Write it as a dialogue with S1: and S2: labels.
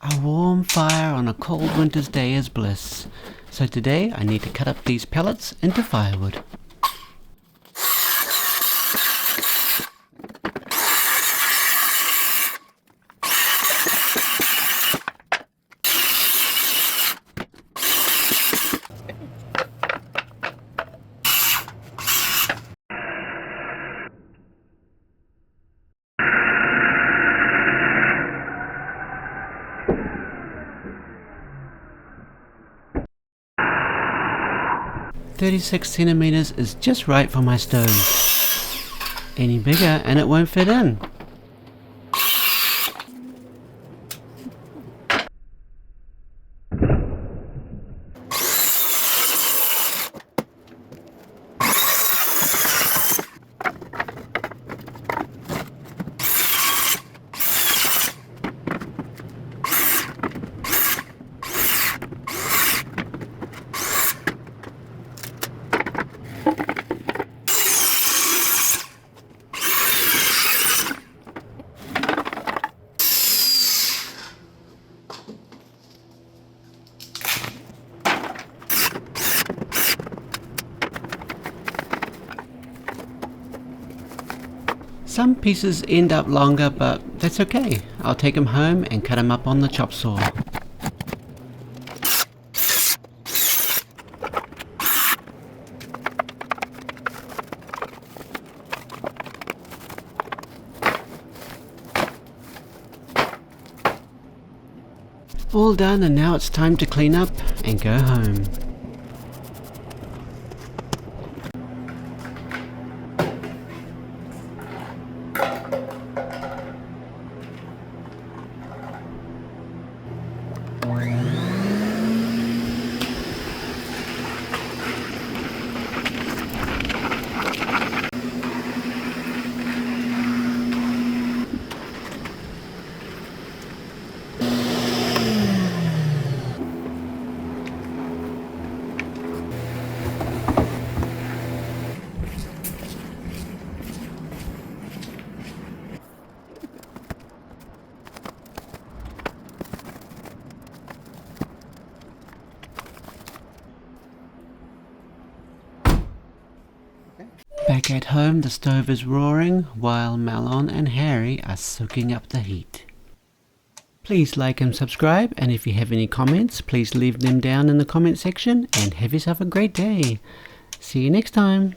S1: A warm fire on a cold winter's day is bliss. So today I need to cut up these pellets into firewood. "36 centimeters is just right for my stove. Any bigger and it won't fit in." Some pieces end up longer, but that's okay. I'll take them home and cut them up on the chop saw. All done, and now it's time to clean up and go home. Back at home, the stove is roaring while Malon and Harry are soaking up the heat. Please like and subscribe, and if you have any comments, please leave them down in the comment section, and have yourself a great day. See you next time.